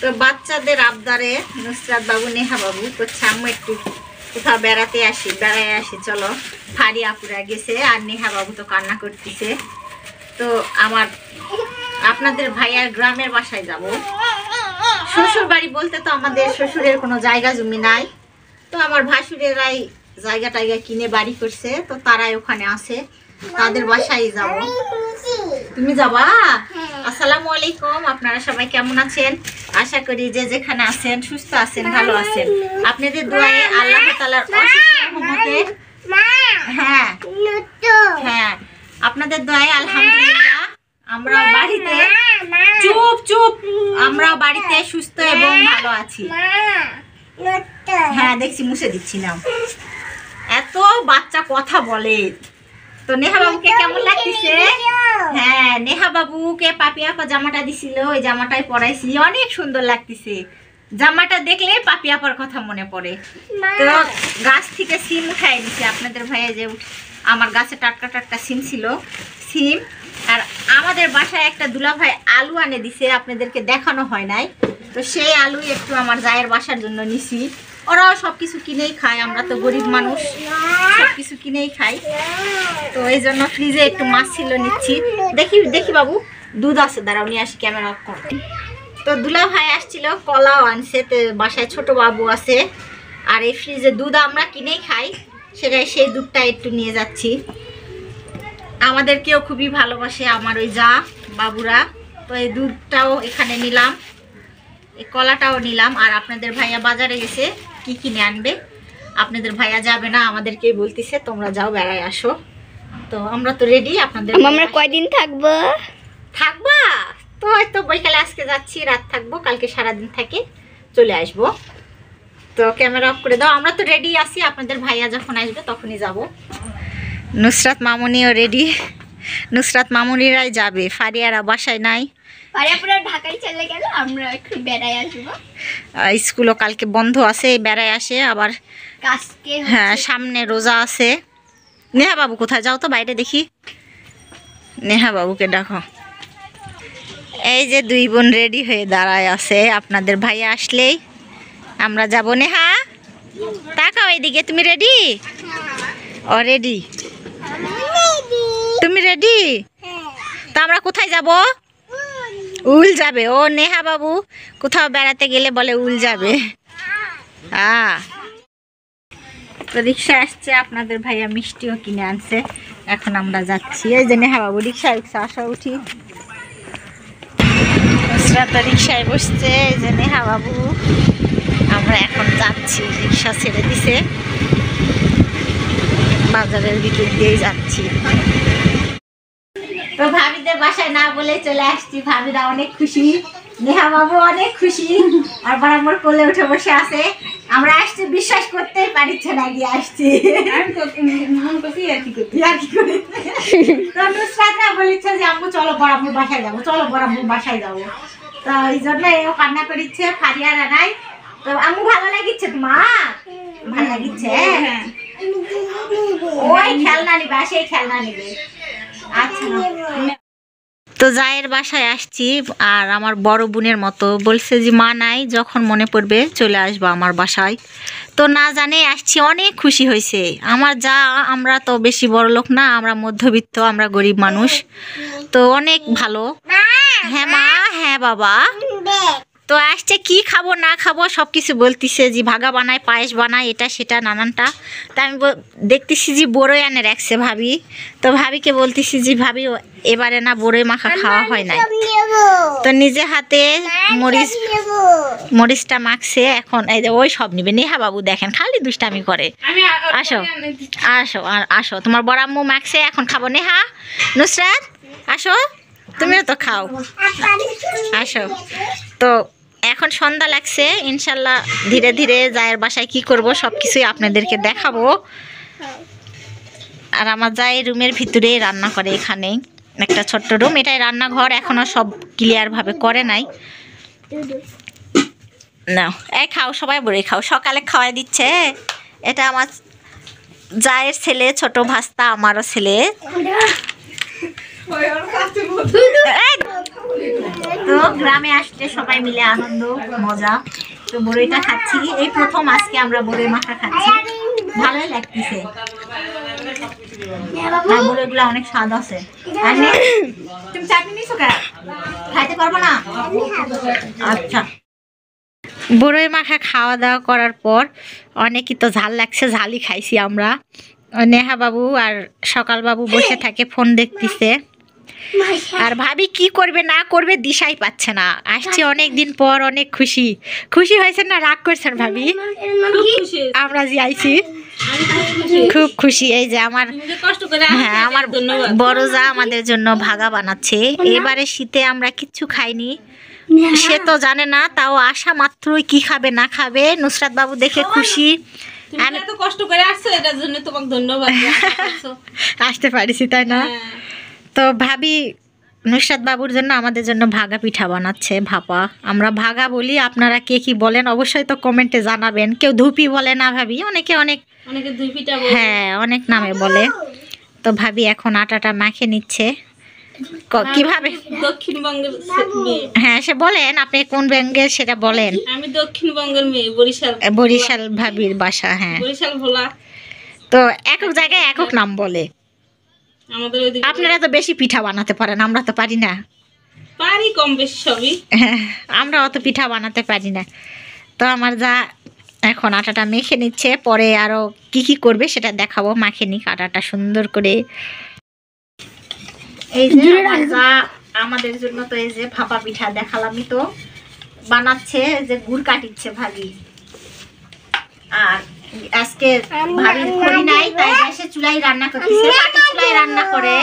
তো বাচ্চাদের আবদারে নুসরাত বাবু নেহা বাবু করছে আম্মু একটু কোথাও বেড়াতে আসি বেড়ায় আসি চলো। ফারি আপুরা গেছে আর নেহা বাবু তো কান্না করতেছে। তো আপনাদের ভাইয়ার গ্রামের বাসায় যাব। শ্বশুর বাড়ি বলতে তো আমাদের শ্বশুরের কোনো জায়গা জমি নাই। তো আমার ভাসুরেরাই জায়গা টাইগা কিনে বাড়ি করছে, তো তারাই ওখানে আছে, তাদের বাসায় যাব। তুমি যাবা? আসসালামু আলাইকুম। আপনারা সবাই কেমন আছেন? আশা করি যে যেখানে আছেন সুস্থ আছেন, ভালো আছেন। আপনাদের দোয়ায় আল্লাহ তাআলার অশেষ রহমতে হ্যাঁ হ্যাঁ আপনাদের দোয়ায় আলহামদুলিল্লাহ আমরা বাড়িতে চুপ আমরা বাড়িতে সুস্থ এবং ভালো আছি। হ্যাঁ দেখছি, মুছে দিচ্ছি না। এত বাচ্চা কথা বলে। তো নেহা বাবুকে কেমন লাগতেছে? হ্যাঁ, নেহা বাবুকে পাপি আপা জামাটা দিছিল, ওই জামাটাই পরাইছি, অনেক সুন্দর লাগতেছে। জামাটা দেখলে পাপি আপার কথা মনে পড়ে। তো গাছ থেকে সিম উঠাই দিছি আপনাদের ভাইয়া, যে আমার গাছে টাটকা টাটকা সিম ছিল, সিম। আর আমাদের বাসায় একটা দুলা ভাই আলু আনে দিছে, আপনাদেরকে দেখানো হয় নাই। তো সেই আলু একটু আমার জায়ের বাসার জন্য নিছি। ওরাও সব কিছু কিনেই খায়, আমরা তো গরিব মানুষ, সব কিছু কিনেই খাই। তো এই জন্য ফ্রিজে একটু মাছ ছিল, নিচ্ছি। দেখি বাবু, দুধ আছে, দাঁড়াও নিয়ে আসি, ক্যামেরা অফ করতে। তো দুলা ভাই আসছিল, কলাও আনছে, তো বাসায় ছোট বাবু আছে। আর এই ফ্রিজে দুধ আমরা কিনেই খাই, সেই দুধটা একটু নিয়ে যাচ্ছি। আমাদেরকেও খুবই ভালোবাসে আমার ওই যা বাবুরা। তো এই দুধটাও এখানে নিলাম, এই কলাটাও নিলাম। আর আপনাদের ভাইয়া বাজারে গেছে, কি কিনে আনবে। আপনাদের ভাইয়া যাবে না, আমাদেরকেই বলতেছে তোমরা যাও, বেড়ায় আসো। তো আমরা তো রেডি। আপনাদের আমরা কয়দিন থাকবা? তো হয়তো বৈকালে আজকে যাচ্ছি, রাত থাকবো, কালকে সারাদিন থেকে চলে আসবো। তো ক্যামেরা অফ করে দাও। আমরা তো রেডি আছি, আপনাদের ভাইয়া যখন আসবে তখনই যাব। নুসরাত মামুনিও রেডি। নুসরাত মামুনিরাই যাবে, ফারিয়ারা বাসায় নাই। ঢাকায় চলে গেল, আমরা একটু বেড়ায় আসবো। স্কুলও কালকে বন্ধ আছে, বেড়ায় আসে আবার। হ্যাঁ, সামনে রোজা আছে। নেহা বাবু কোথায়? যাও তো বাইরে দেখি, নেহা বাবুকে ডাকো। এই যে দুই বোন রেডি হয়ে দাঁড়ায় আছে, আপনাদের ভাইয়া আসলেই আমরা যাব। নেহা তাকাও এইদিকে, তুমি রেডি? ও রেডি, তুমি রেডি? তো আমরা কোথায় যাব? উল যাবে। ও নেহা বাবু কোথাও বেড়াতে গেলে বলে উল যাবে। তো রিক্সা আসছে, আপনাদের ভাইয়া মিষ্টিও কিনে আনছে। এখন আমরা যাচ্ছি। এই যে নেহা বাবু রিক্সা আসা, উঠি। তো রিক্সায় বসছে, এই যে নেহা বাবু। আমরা এখন যাচ্ছি, রিক্সা ছেড়ে দিছে, বাজারের ভিতর দিয়েই যাচ্ছি। তো ভাবিদের বাসায় না বলে চলে আসছি, ভাবিরা অনেক খুশি, নেহা বাবু অনেক খুশি। আর বরাবর কোলে উঠে বসে আছে। আমরা আসছি, বিশ্বাস করতেই পারছে না, গিয়ে আসছি। বলেছে যে আম্মু চলো বরাবর বাসায় যাবো, চলো বরাবর বাসায় যাবো। তো এই জন্য এও কান্না করিচ্ছে, ফারিয়ারা নাই। তো আম্মু ভালো লাগিচ্ছে তোমার? ভালো লাগিচ্ছে? ওই খেলনা নিবে, সেই খেলনা নিবে। আচ্ছা। তো জায়ের বাসায় আসছি, আর আমার বড় বোনের মতো বলছে যে মা নাই, যখন মনে পড়বে চলে আসবো আমার বাসায়। তো না জানে আসছি, অনেক খুশি হয়েছে আমার যা। আমরা তো বেশি বড় লোক না, আমরা মধ্যবিত্ত, আমরা গরিব মানুষ, তো অনেক ভালো। হ্যাঁ মা, হ্যাঁ বাবা। তো আসছে, কি খাবো না খাবো সব কিছু বলতেছে, যে ভাগা বানায়, পায়েস বানায়, এটা সেটা নানানটা। তা আমি দেখতেছি যে বড়ই আনে রাখছে ভাবি। তো ভাবিকে বলতেছি যে ভাবি এবারে না বড়ই মাখা খাওয়া হয় নাই। তো নিজে হাতে মরিচটা মাখছে। এখন এই যে ওই সব নিবে। নেহা বাবু দেখেন খালি দুষ্টামি করে। আসো আসো আসো, তোমার বড় আম্মু মাখছে, এখন খাবো। নেহা, নুসরাত আসো, তুমিও তো খাও, আসো। তো এখন সন্ধ্যা লাগছে, ইনশাল্লাহ ধীরে ধীরে জায়ের বাসায় কি করব সব কিছুই আপনাদেরকে দেখাবো। আর আমার জায়ের রুমের ভিতরে রান্না করে, এখানেই একটা ছোট্ট রুম, এটাই রান্নাঘর। এখনো সব ক্লিয়ার ভাবে করে নাই। না এই খাও, সবাই বড়ই খাও, সকালে খাওয়াই দিচ্ছে। এটা আমার জায়ের ছেলে, ছোট ভাস্তা, আমারও ছেলে। তো গ্রামে আসলে সবাই মিলে আনন্দ মজা। তো বড়ইটা খাচ্ছি, এই প্রথম আজকে আমরা বড়ই মাখা খাচ্ছি, ভালোই লাগতেছে। আর বড়ইগুলো অনেক স্বাদ আছে। আর তুমি চাটনি নিছো কে? খাইতে পারবো না? আচ্ছা। বড়ই মাখা খাওয়া দাওয়া করার পর অনেকই তো ঝাল লাগছে, ঝালই খাইছি আমরা। নেহা বাবু আর সকাল বাবু বসে থাকে ফোন দেখতেছে। আর ভাবি কি করবে না করবে দিশাই পাচ্ছে না। আসছি অনেক দিন পর, অনেক খুশি। খুশি হয়েছেন না রাগ করছেন ভাবি? আমরা যে আইছি খুব খুশি। এই যে আমার, হ্যাঁ আমার বড় যা আমাদের জন্য ভাগা বানাচ্ছে। এবারে শীতে আমরা কিচ্ছু খাইনি, সে তো জানে না, তাও আসা মাত্রই কি খাবে না খাবে নুসরাত বাবু দেখে খুশি। আমি এত কষ্ট করে আসছো, এটার জন্য তোমাকে ধন্যবাদ। আসতে পারিছি তাই না? তো ভাবি নুসরাত বাবুর জন্য আমাদের জন্য ভাগা পিঠা বানাচ্ছে, ভাপা। আমরা ভাগা বলি, আপনারা কে কি বলেন অবশ্যই তো কমেন্টে জানাবেন। কেউ ধুপি বলে না ভাবি, অনেকে অনেকে দুই পিঠা বলে, হ্যাঁ অনেক নামে বলে। তো ভাবি এখন আটাটা মাখে নিচ্ছে। কিভাবে? দক্ষিণবঙ্গের মেয়ে। হ্যাঁ সে বলেন, আপনি কোন ব্যাঙ্গের সেটা বলেন। আমি দক্ষিণবঙ্গের মেয়ে, বরিশাল। বরিশাল ভাবির বাসা, হ্যাঁ বরিশাল ভোলা। তো একক জায়গায় একক নাম বলে। আমাদের ওইদিকে আপনারা তো বেশি পিঠা বানাতে পারেন, আমরা তো পারি না। পারি কম বেশি সবই, আমরা অত পিঠা বানাতে পারি না। তো আমার যা এখন আটাটা মেখে নিচ্ছে, পরে আরো কি কি করবে সেটা দেখাবো। মাখে নিক আটাটা সুন্দর করে। এই যে আমার যা আমাদের জন্য তো এই যে ভাপা পিঠা দেখালামই তো, বানাচ্ছে যে গুড় কাটিচ্ছে ভাবি। আর আজকে ভাবির খড়ি নাই, তাই গ্যাসে চুলায় রান্না করতেছে। মাটির চুলায় রান্না করে।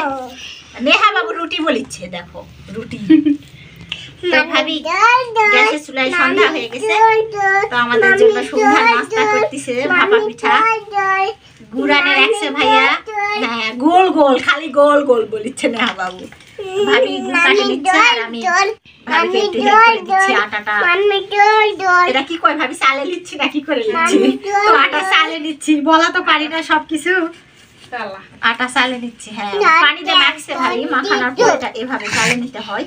নেহা বাবু রুটি বলিচ্ছে, দেখো রুটি। তো ভাবি গ্যাসের চুলায় সন্ধ্যা হয়ে গেছে, তো আমাদের জন্য সন্ধ্যা নাস্তা করতেছে ভাপা পিঠা। গুড়ানে রাখছে ভাইয়া, হ্যাঁ গোল গোল, খালি গোল গোল বলিচ্ছে নেহা বাবু। ভাবি গুড় কাটে নিচ্ছে আর আমি ভাবিকে একটু হেল্প করে দিচ্ছি আটাটা। এটা কি কয় ভাবি, চালে নিচ্ছি না কি করে নিচ্ছি? তো আটা চালে নিচ্ছি, বলা তো পারি না সবকিছু। আটা চালে নিচ্ছি, হ্যাঁ পানি দিয়ে মাখছে ভাবি। মাখানোর পর এটা এভাবে চালে নিতে হয়।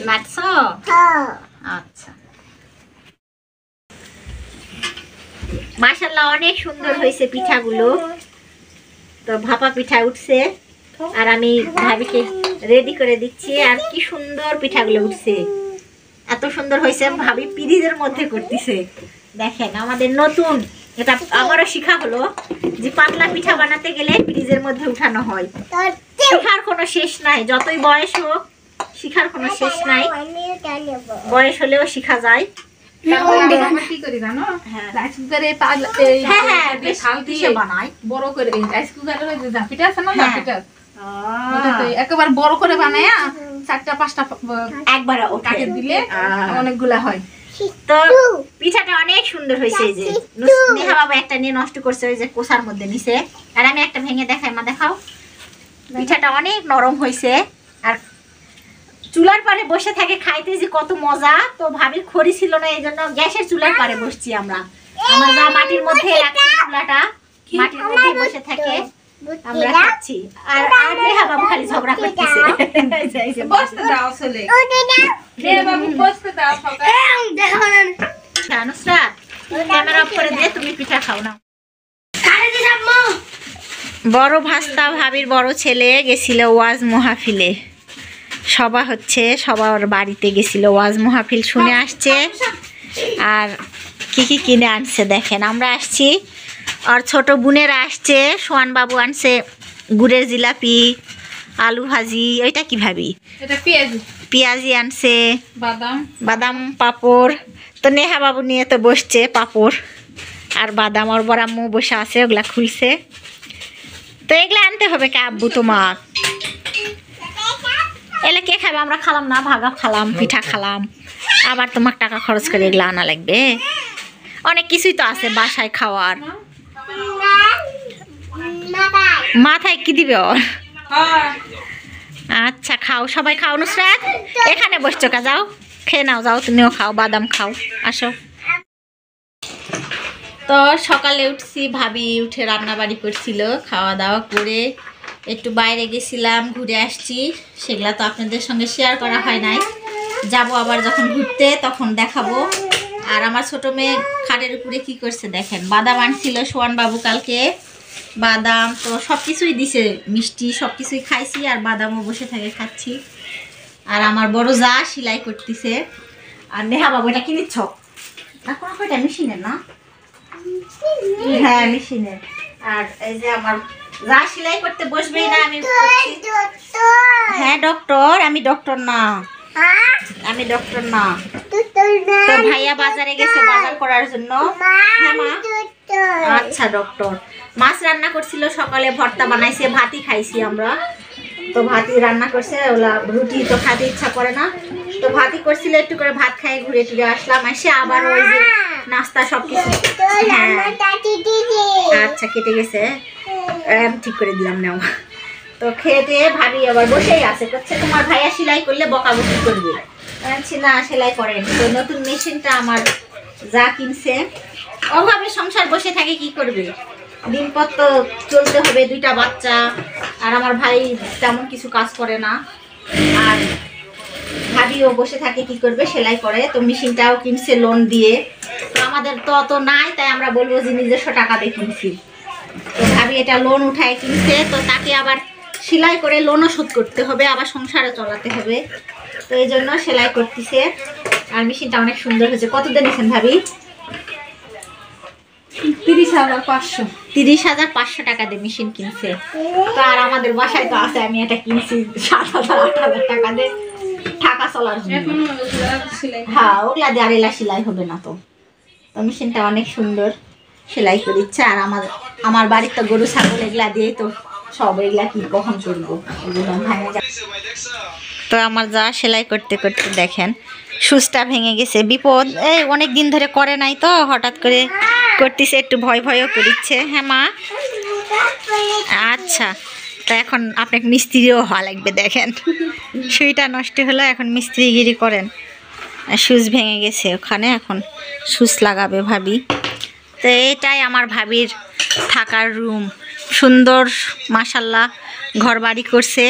মাখছো? আচ্ছা, মাশাআল্লাহ অনেক সুন্দর হয়েছে পিঠাগুলো। তো ভাপা পিঠা উঠছে আর আমি ভাবিকে রেডি করে দিচ্ছি। আর কি সুন্দর পিঠাগুলো উঠছে, এত সুন্দর হয়েছে। ভাবি পিরিজের মধ্যে করতেছে, দেখেন আমাদের নতুন। এটা আমারও শিখা হলো যে পাতলা পিঠা বানাতে গেলে পিরিজের মধ্যে উঠানো হয়। শিখার কোনো শেষ নাই, যতই বয়স হোক শিখার কোনো শেষ নাই। বয়স হলেও শিখা যায়। কি করি জানো? হ্যাঁ রাইস কুকারে বানাই বড় করে, রাইস কুকারের যে জাপিটা আছে না, হ্যাঁ। জাপিটা একেবারে বড় করে বানায়া 4টা 5টা একবারে কাটে দিলে অনেকগুলা হয়। তো পিঠাটা অনেক সুন্দর হয়েছে। এই যে নেহা বাবা একটা নিয়ে নষ্ট করছে, ওই যে কোষার মধ্যে নিছে। আর আমি একটা ভেঙে দেখাই, মা দেখাও। পিঠাটা অনেক নরম হয়েছে। আর চুলার পারে বসে থাকে খাইতে যে কত মজা। তো ভাবির খড়ি ছিল না, এই জন্য গ্যাসের চুলার পারে বসছি আমরা। আমার যা মাটির মধ্যে রাখছে চুলাটা, মাটির মধ্যে বসে থাকে আমরা খাচ্ছি। আর আর নেহা বাবু খালি ঝগড়া করতেছে। বসতে দাও চলে, নে বাবু বসতে দাও। নুসরাত ক্যামেরা অফ করে দিয়ে তুমি পিঠা খাও না। বড় ভাস্তা ভাবির বড় ছেলে গেছিল ওয়াজ মাহফিলে, সভা হচ্ছে, সবার বাড়িতে গেছিল, ওয়াজ মাহফিল শুনে আসছে। আর কি কি কিনে আনছে দেখেন। আমরা আসছি, আর ছোট বোনেরা আসছে। সোয়ান বাবু আনছে গুড়ের জিলাপি, আলু ভাজি। ওইটা কি ভাবি? এটা পেঁয়াজি। পেঁয়াজি আনছে, বাদাম বাদাম, পাপড়। তো নেহা বাবু নিয়ে তো বসছে পাপড় আর বাদাম। আর বড় আম্মু বসে আছে, ওগুলা খুলছে। তো এগুলা আনতে হবে কে আব্বু তোমার? এলে কে খাবে? আমরা খালাম না, ভাগা খালাম, পিঠা খালাম। আবার তোমার টাকা খরচ করে এগুলা আনা লাগবে। অনেক কিছুই তো আছে বাসায় খাওয়ার। মাথায় কি দিবে ওর? আচ্ছা খাও, সবাই খাও। নুসরাত এখানে বসছো কা, যাও খেয়ে নাও, যাও তুমিও খাও, বাদাম খাও, আসো। তো সকালে উঠছি, ভাবি উঠে রান্না বাড়ি করছিল, খাওয়া দাওয়া করে একটু বাইরে গেছিলাম, ঘুরে আসছি। সেগুলা তো আপনাদের সঙ্গে শেয়ার করা হয় নাই, যাব আবার যখন ঘুরতে তখন দেখাবো। আর আমার ছোট মেয়ে খাটের উপরে কি করছে দেখেন, বাদাম আনছিল সোয়ান বাবু কালকে, বাদাম তো সব কিছুই দিছে, মিষ্টি সব কিছুই খাইছি, আর বাদামও বসে থেকে খাচ্ছি। আর আমার বড় যা সেলাই করতেছে। আর নেহা বাবু এটা কিনেছ এখন, এটা মেশিনের না? হ্যাঁ মেশিনের। আর এই যে আমার যা সেলাই করতে বসবেই না, আমি হ্যাঁ ডক্টর, আমি ডক্টর না, আমি ডক্টর না। তো ভাইয়া বাজারে গেছে বাজার করার জন্য। হ্যাঁ মা, আচ্ছা ডক্টর। মাছ রান্না করছিল সকালে, ভর্তা বানাইছে, ভাতই খাইছি আমরা। তো ভাতই রান্না করছে, ওলা রুটি তো খাইতে ইচ্ছা করে না, তো ভাতই করছিল, একটু করে ভাত খাই ঘুরে টুরে আসলাম। এসে আবার ওই যে নাস্তা সবকিছু। হ্যাঁ আচ্ছা কেটে গেছে, ঠিক করে দিলাম নাও। তো খেতে ভাবি আবার বসেই আছে, করছে তোমার ভাইয়া সেলাই করলে বকাবকি করবে। বলছি না সেলাই করেন। তো নতুন মেশিনটা আমার যা কিনছে, ওভাবে সংসার বসে থাকে কি করবে, দিনপর তো চলতে হবে, দুইটা বাচ্চা। আর আমার ভাই তেমন কিছু কাজ করে না, আর ভাবিও বসে থাকে কি করবে, সেলাই করে। তো মেশিনটাও কিনছে লোন দিয়ে, তো আমাদের তো অত নাই, তাই আমরা বলবো যে নিজস্ব টাকা দিয়ে কিনছি। তো ভাবি এটা লোন উঠায় কিনছে, তো তাকে আবার সেলাই করে লোনও শোধ করতে হবে, আবার সংসারও চালাতে হবে। তো এই জন্য সেলাই করতেছে। আর মেশিনটা অনেক সুন্দর হয়েছে। কত দিয়েছেন ভাবি? 30,500। 30,500 টাকা দিয়ে মেশিন কিনছে। তো আর আমাদের বাসায় তো আছে, আমি এটা কিনছি 7,000 8,000 টাকা দিয়ে টাকা চলার জন্য। হ্যাঁ ওগুলা দিয়ে আর এলা সেলাই হবে না। তো তো মেশিনটা অনেক সুন্দর সেলাই করিচ্ছে। আর আমার বাড়ির তো গরু ছাগল এগুলা দিয়েই তো সব, এগুলা কি কখন করবো, এগুলো ভাঙে যায়। তো আমার যা সেলাই করতে করতে দেখেন সুচটা ভেঙে গেছে, বিপদ। এই অনেক দিন ধরে করে নাই, তো হঠাৎ করে করতেছে, একটু ভয় ভয়ও করিচ্ছে। হ্যাঁ মা, আচ্ছা। তো এখন আপনাকে মিস্ত্রিও হওয়া লাগবে, দেখেন সুইটা নষ্ট হলো, এখন মিস্ত্রিগিরি করেন। সুচ ভেঙে গেছে ওখানে, এখন সুচ লাগাবে ভাবি। তো এটাই আমার ভাবির থাকার রুম, সুন্দর মাশাল্লাহ ঘর বাড়ি করছে,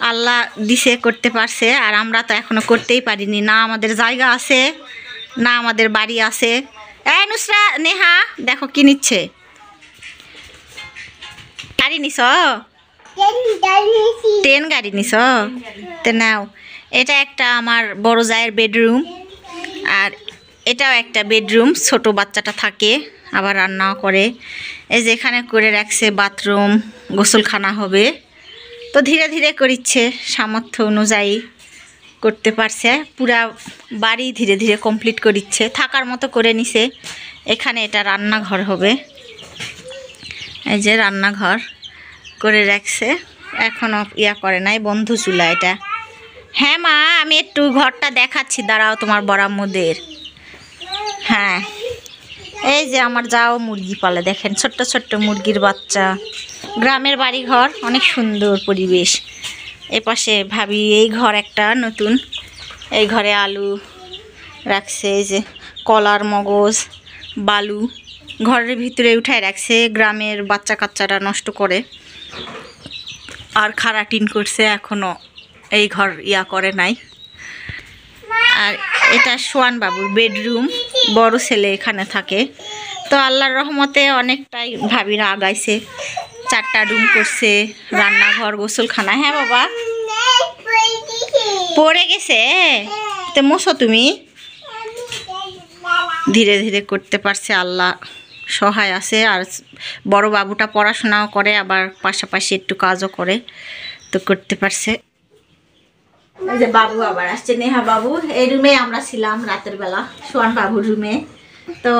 আল্লাহ দিছে, করতে পারছে। আর আমরা তো এখনো করতেই পারিনি, না আমাদের জায়গা আছে না আমাদের বাড়ি আছে। এই নুসরা, নেহা দেখো কি নিচ্ছে, গাড়ি নিছ, ট্রেন গাড়ি নিছ, তো নাও। এটা একটা আমার বড় জায়ের বেডরুম, আর এটাও একটা বেডরুম, ছোট বাচ্চাটা থাকে, আবার রান্নাও করে। এই যে এখানে করে রাখছে বাথরুম, গোসলখানা হবে। তো ধীরে ধীরে করিচ্ছে, সামর্থ্য অনুযায়ী করতে পারছে, পুরা বাড়ি ধীরে ধীরে কমপ্লিট করিচ্ছে, থাকার মতো করে নিছে। এখানে এটা রান্নাঘর হবে, এই যে রান্নাঘর করে রাখছে, এখনও ইয়া করে নাই, বন্ধু চুলা এটা। হ্যাঁ মা, আমি একটু ঘরটা দেখাচ্ছি, দাঁড়াও তোমার বরাম্মদের। হ্যাঁ এই যে আমার যাও মুরগি পালে, দেখেন ছোট্ট ছোট্ট মুরগির বাচ্চা। গ্রামের বাড়ি ঘর, অনেক সুন্দর পরিবেশ। এপাশে ভাবি এই ঘর একটা নতুন, এই ঘরে আলু রাখছে, এই যে কলার মগজ, বালু ঘরের ভিতরে উঠায় রাখছে, গ্রামের বাচ্চা কাচ্চারা নষ্ট করে। আর খাড়া টিন করছে, এখনও এই ঘর ইয়া করে নাই। আর এটা সোয়ান বাবুর বেডরুম, বড় ছেলে এখানে থাকে। তো আল্লাহর রহমতে অনেকটাই ভাবিরা আগাইছে, 4টা রুম করছে, রান্নাঘর, গোসলখানা। হ্যাঁ বাবা, পড়ে গেছে, তো মোছো তুমি। ধীরে ধীরে করতে পারছে, আল্লাহ সহায় আছে। আর বড় বাবুটা পড়াশোনাও করে, আবার পাশাপাশি একটু কাজও করে, তো করতে পারছে। এই যে বাবু আবার আসছে, নেহা বাবু। এই রুমে আমরা ছিলাম রাতের বেলা, সোয়ান বাবুর রুমে। তো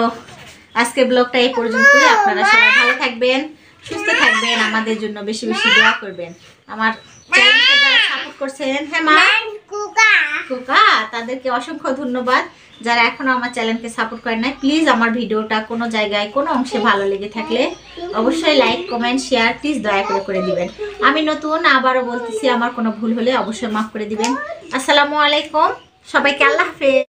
আজকে ব্লগটা এই পর্যন্তই। আপনারা সবাই ভালো থাকবেন, সুস্থ থাকবেন, আমাদের জন্য বেশি বেশি দোয়া করবেন। আমার চ্যানেলকে যারা সাপোর্ট করছেন, হ্যাঁ মা কুকা, তাদেরকে অসংখ্য ধন্যবাদ। যারা এখনো আমার চ্যানেলকে সাপোর্ট করেন না, প্লিজ আমার ভিডিওটা কোনো জায়গায় কোনো অংশে ভালো লেগে থাকলে অবশ্যই লাইক কমেন্ট শেয়ার প্লিজ দয়া করে দিবেন। আমি নতুন, আবারও বলতেছি, আমার কোনো ভুল হলে অবশ্যই মাফ করে দিবেন। আসসালামু আলাইকুম, সবাইকে আল্লাহ হাফেজ।